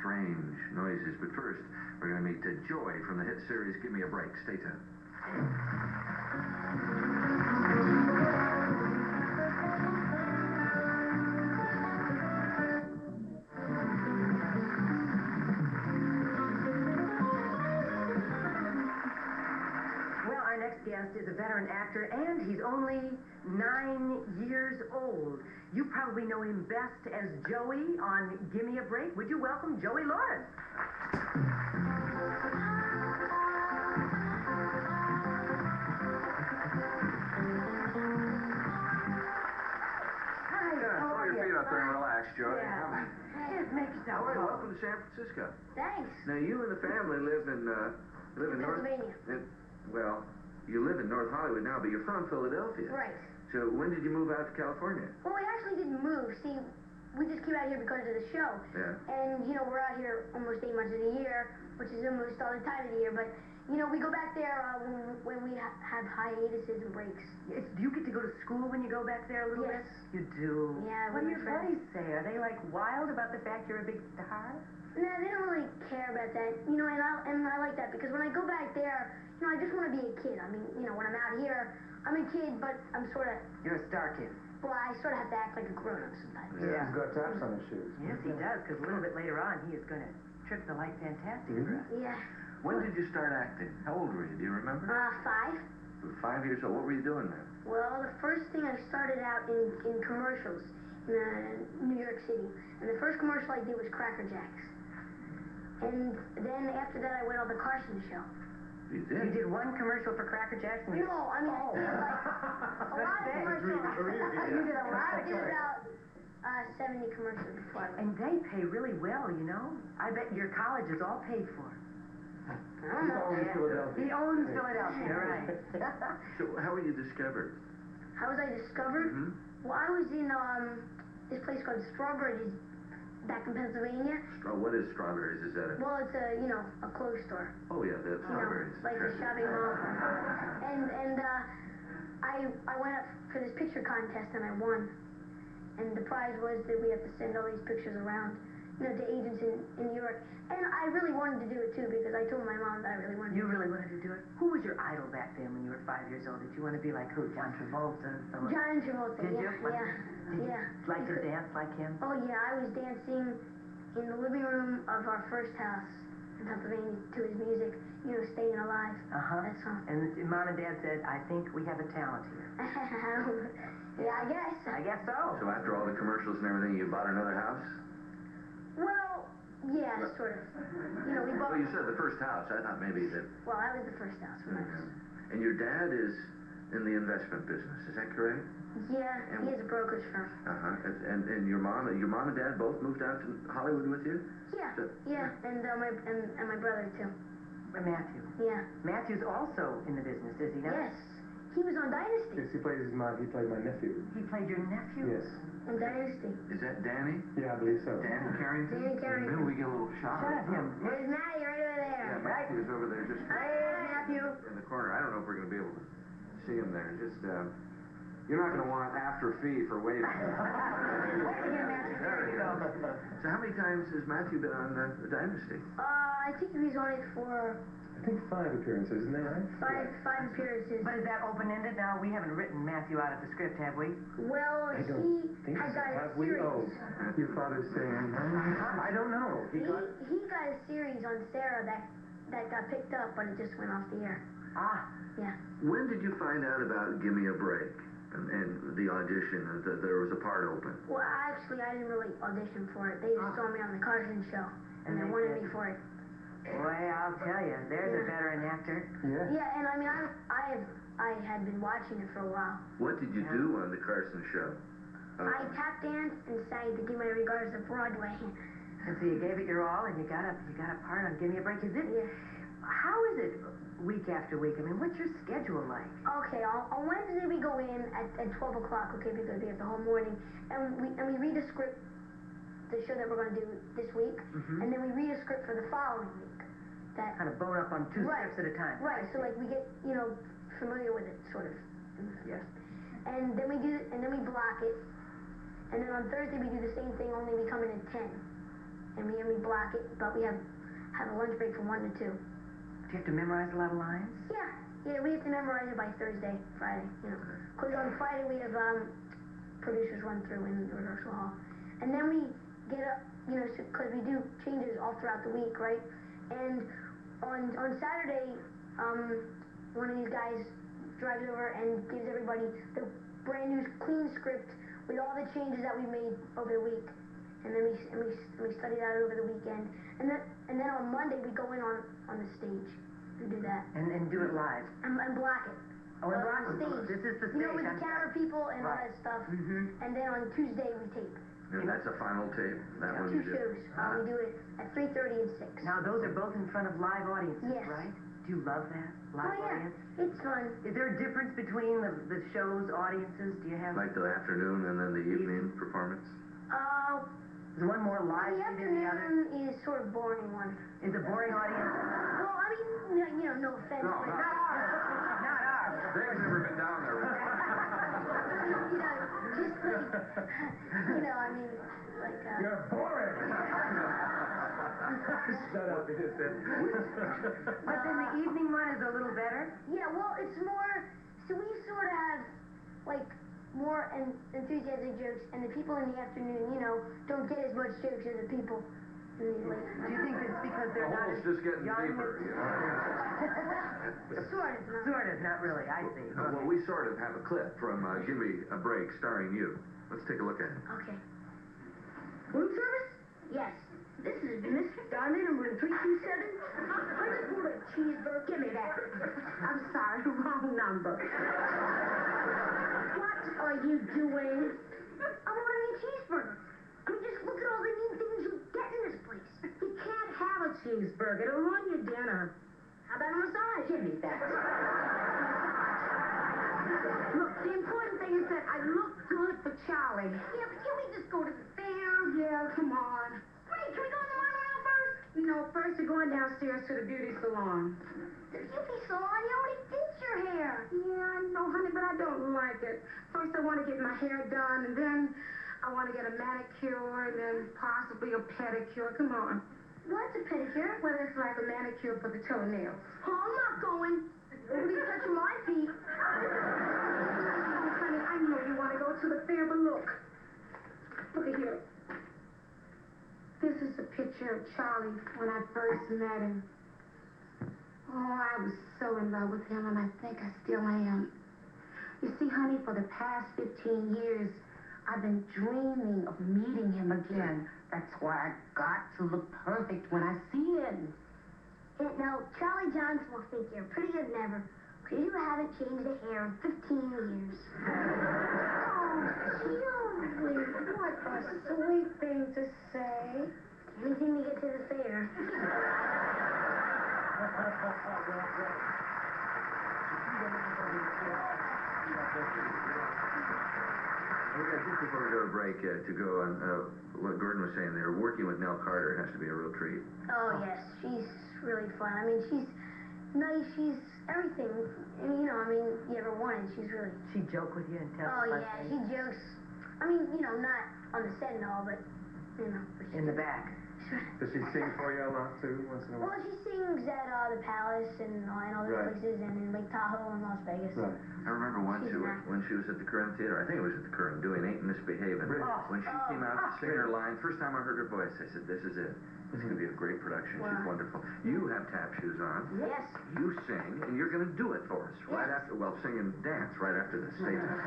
strange noises. But first, we're going to meet Joy from the hit series Give Me a Break. Stay tuned. Our next guest is a veteran actor, and he's only 9 years old. You probably know him best as Joey on Give Me a Break. Would you welcome Joey Lawrence? Hi, how are you? Throw your feet up there and relax, Joey. Yeah. Just make yourself All right, home. welcome to San Francisco. Thanks. Now, you and the family live in North... Pennsylvania. Well, you live in North Hollywood now, but you're from Philadelphia. Right. So when did you move out to California? Well, we actually didn't move. See, we just came out here because of the show. Yeah. And, you know, we're out here almost 8 months of the year, which is almost all the time of the year. But, you know, we go back there when we have hiatuses and breaks. Yes. Do you get to go to school when you go back there a little Yes. bit? You do? Yeah, What do with your my friends. buddies say? Are they, like, wild about the fact you're a big star? No, they don't really care about that. You know, and I like that because when I go back there, you know, I just want to be a kid. I mean, you know, when I'm out here, I'm a kid, but I'm sort of... You're a star kid. Well, I sort of have to act like a grown-up sometimes. Yeah. He's got taps on his shoes. Yes, he does, because a little bit later on, he is going to trip the light fantastic for us. Yeah. When did you start acting? How old were you? Do you remember? 5. You were 5 years old. What were you doing then? Well, the first thing I started out in commercials in New York City. And the first commercial I did was Cracker Jacks. And then after that, I went on the Carson show. You did? You did one commercial for Cracker Jacks? And No, I mean, I did like a lot of commercials. You did a lot I of did commercials. about 70 commercials before. And they pay really well, you know? I bet your college is all paid for. I don't know. He owns Philadelphia, right. So how were you discovered? How was I discovered? Mm-hmm. Well, I was in this place called Strawberries back in Pennsylvania. What is Strawberries? Is that a... Well, it's a clothes store. Oh, yeah, the Strawberries. Like a shopping mall. And I went up for this picture contest and I won. And the prize was that we have to send all these pictures around, you know, to agents in New York. And I really wanted to do it too because I told my mom that I really wanted to do it. You really wanted to do it? Who was your idol back then when you were 5 years old? Did you want to be like who? John Travolta? John Travolta, Did you? yeah. Did you like to dance like him? Oh yeah, I was dancing in the living room of our first house in Pennsylvania to his music, you know, Staying Alive. That song. And Mom and Dad said, I think we have a talent here. Yeah, I guess. I guess so. So after all the commercials and everything, you bought another house? Well, yeah, sort of. You know, we bought... Well, you said the first house. I thought maybe that... Well, that was the first house when I was... And your dad is in the investment business, is that correct? Yeah, he has a brokerage firm. And your mom and dad both moved out to Hollywood with you? Yeah, yeah, and my brother too. Matthew. Yeah. Matthew's also in the business, is he not? Yes. He was on Dynasty. Yes, he played my nephew. He played your nephew? Yes. On Dynasty. Is that Danny? Yeah, I believe so. Danny Carrington? Danny Carrington. Maybe we get a little shot Shot of him. There's Matty right over there. Yeah, Matthew's over there just Hey, Matthew. in the corner. I don't know if we're going to be able to see him there. Just, you're not going to want after fee for waving. There you go. So how many times has Matthew been on the Dynasty? I think he was on it for I think 5 appearances, isn't that right? five appearances. But is that open-ended now? We haven't written Matthew out of the script, have we? Well, I he don't think has so. got a Have we? series. Oh, your father's saying, I don't know. He got a series on Sarah that got picked up, but it just went off the air. Ah. Yeah. When did you find out about Give Me a Break and the audition and that there was a part open? Well, actually, I didn't really audition for it. They just saw me on the Carson show, and they wanted me for it. Boy, I'll tell you, there's a veteran actor. Yeah. Yeah, and I mean, I had been watching it for a while. What did you do on the Carson show? I tap danced and sang to give my regards to Broadway. And so you gave it your all, and you got a part on Give Me a Break. Is it? Yeah. How is it week after week? I mean, what's your schedule like? Okay, on Wednesday we go in at 12 o'clock, okay, because we have the whole morning, and we read a script, the show that we're going to do this week, and then we read a script for the following week. That Kind of bone up on 2 scripts at a time. Right, so like we get, you know, familiar with it, sort of. Yes. And then we block it, and then on Thursday we do the same thing, only we come in at 10. and we block it, but we have a lunch break from 1 to 2. Do you have to memorize a lot of lines? Yeah, we have to memorize it by Thursday, Friday, you know. Because on Friday we have producers run through in the rehearsal hall. And then we get up, you know, because we do changes all throughout the week, right? And on Saturday, one of these guys drives over and gives everybody the brand new clean script with all the changes that we made over the week. And then we study that over the weekend. And then on Monday we go in on the stage and do that. And do it live. And block it. Oh, and block on it. stage. This is the stage. You know, with the camera people and all that stuff. Mm-hmm. And then on Tuesday we tape. And that's a final tape. That one 2 you do. shows. We do it at 3:30 and 6. Now, those are both in front of live audiences, Yes. right? Do you love that? Live audience? It's fun. Is there a difference between the show's audiences? Do you have... Like the afternoon and then the evening performance? Is one more The lively than the other? afternoon is sort of boring one. Is a boring audience? Well, I mean, you know, no offense. No, but, not ours. Not ours. Dave's never been down there before. you know, just like, you know, I mean, like, You're boring. Shut up. But then the evening one is a little better? yeah, well, it's more, so we sort of have, like, more enthusiastic jokes, and the people in the afternoon, you know, don't get as much jokes as the people in the late Do night. you think it's because The they're not hole's as just getting young? deeper, you know? Sort of, not. Sort of, not really, I see. Well, we sort of have a clip from Give Me a Break starring you. Let's take a look at it. Okay. Room service? Yes. This is Miss Diamond in room 327. I just want a cheeseburger. Give me that. I'm sorry, wrong number. What are you doing? I want a new cheeseburger. I mean, just look at all the neat things you get in this place. You can't have a cheeseburger. It'll ruin your dinner. How about a massage? Give me that. Look, the important thing is that I look good for Charlie. Yeah, but can we just go to the fair? Yeah, come on. Wait, can we go in the monorail first? No, first you're going downstairs to the beauty salon. The beauty salon? You already did your hair. Yeah, I know, honey, but I don't like it. First I want to get my hair done, and then I want to get a manicure, and then possibly a pedicure. Come on. What's a pedicure? Well, it's like a manicure for the toenails. Oh, I'm not going. Nobody's touching my feet. Oh, honey, I know you want to go to the fair, but look. Look at here. This is a picture of Charlie when I first met him. Oh, I was so in love with him, and I think I still am. You see, honey, for the past 15 years, I've been dreaming of meeting him again. That's why I got to look perfect when I see him. Now, Charlie Johnson will think you're prettier than ever, because you haven't changed a hair in 15 years. Oh, Charlie, what a sweet thing to say. Anything to get to the fair. Okay, just before we go to break, to go on what Gordon was saying there, working with Nell Carter has to be a real treat. Oh, yes, she's really fun. I mean, she's nice, she's everything. And, you know, I mean, you ever wanted, she's really... She joke with you and tell Oh, us yeah, she jokes. I mean, you know, not on the set and all, but, you know. But in the back. Does she sing for you a lot too, once in a Well, while? she sings at the Palace and other Right. places, and in Lake Tahoe and Las Vegas. Right. I remember once She's nice. when she was at the Curran Theater, I think it was at the Curran, doing Ain't Misbehavin'. Really? When she came out to sing her line, first time I heard her voice, I said, this is it. This is going to be a great production. She's Wow. wonderful. You have tap shoes on. Yes. You sing, and you're going to do it for us right Yes. after, well, sing and dance right after this. Stay tuned.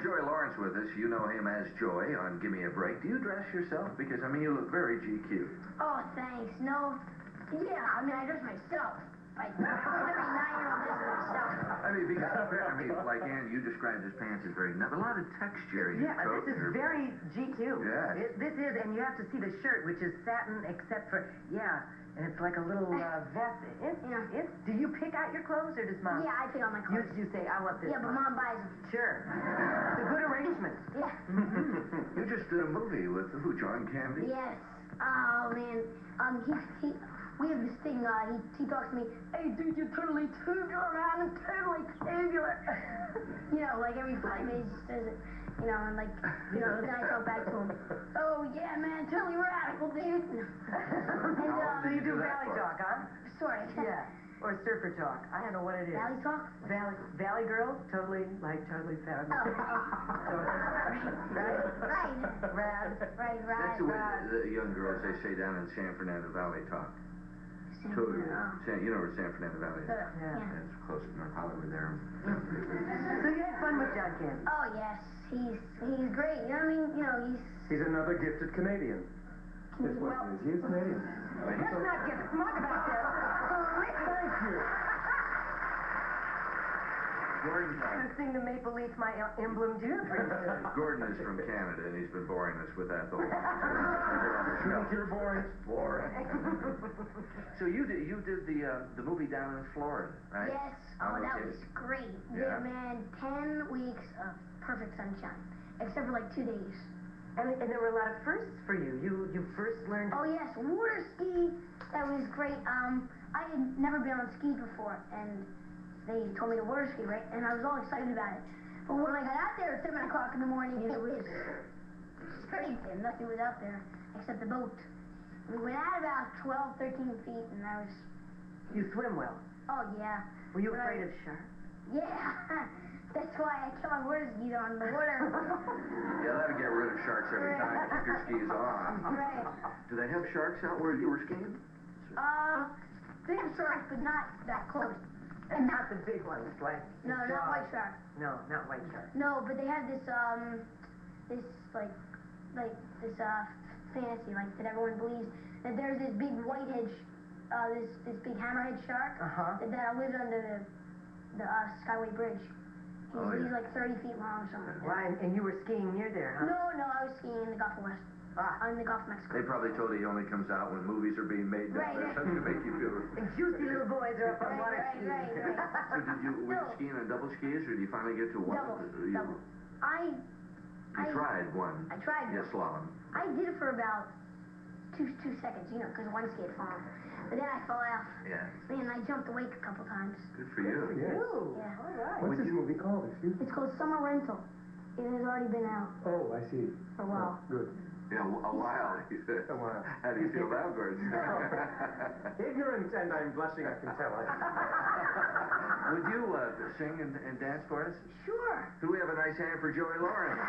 Joey Lawrence with us. You know him as Joey on Gimme a Break. Do you dress yourself? Because, I mean, you look very GQ. Oh, thanks. No. Yeah, I mean, I dress myself. Like, every 9-year-old does it myself. I mean, because, like Ann, you described his pants as very, a lot of texture in your Yeah, coat. this is very GQ. Yes. This is, and you have to see the shirt, which is satin, except for, and it's like a little vest. Yeah. Do you pick out your clothes, or does Mom? Yeah, I pick out my clothes. You say, I want this. Yeah, but Mom buys them. Sure. It's a good arrangement. Yeah. You just did a movie with who, John Candy? Yes. Oh man, we have this thing. He talks to me. Hey, dude, you're totally tubular, man. I'm totally tubular. You know, like every 5 minutes he says it. You know, and like, you know, then I talk back to him. Oh yeah, man, totally radical, dude. And So you do do that valley for? talk, huh? sort of. Yeah. Or surfer talk. I don't know what it is. Valley talk. Valley girl, totally found. Oh, Right? right. Rad. Right, That's the way right. the young girls, they say down in San Fernando Valley talk. Same Totally. here, oh. You know where San Fernando Valley is? Yeah. That's close to North Hollywood there. So you had fun with John Candy. Oh yes, he's great. You know what I mean? You know, He's another gifted Canadian. That's what well, he is. He's Canadian. Let's not get smug about this. Thank you. Gordon, I'm going to sing the Maple Leaf, my emblem too, pretty soon. Gordon is from Canada, and he's been boring us with that the whole time. Think you're boring. Boring. So you did the movie down in Florida, right? yes. On Oh, that location? was great. Yeah. Yeah, man, 10 weeks of perfect sunshine, except for like 2 days. And there were a lot of firsts for you. You first learned. Oh yes, water ski. That was great. I had never been on skis before, and they told me to water ski, right? And I was all excited about it. But when I got out there at 7 o'clock in the morning, it was straight, and nothing was out there except the boat. We went out about 12, 13 feet, and I was, You swim well. oh yeah. Were you When afraid I- of sharks? Yeah. That's why I kept my water skis on the water. Yeah, that'll get rid of sharks every time. Keep your skis on. Right. Do they have sharks out where you were skiing? Big sharks, but not that close. And not the big ones, like. No, not white shark. No, not white shark. No, but they have this this fantasy, like that everyone believes that there's this big whitehead, this big hammerhead shark Uh-huh. that lives under the Skyway Bridge. Oh, He's yeah. like 30 feet long or something. Why? And you were skiing near there, huh? No, I was skiing in the Gulf of West. In the Gulf of Mexico. They probably told you he only comes out when movies are being made down Right, there. right. Something to make you feel. And juicy little boys are up on water skis. Right. So were you No. skiing on double skis, or did you finally get to one? Double. You tried one. I tried Yeah, one. slalom. I did it for about two seconds, you know, because one ski had fallen. But then I fell off. Yeah. Man, I jumped the wake a couple times. Good for you. Yes. Ooh, Yeah. all right. What's this movie called? Excuse me. It's called Summer Rental. It has already been out Oh, I see. for a while. Good. Yeah, a while. He said. A while. How do you feel now, Gordon? Ignorant, and I'm blushing, I can tell. Would you sing and dance for us? Sure. Could we have a nice hand for Joey Lawrence?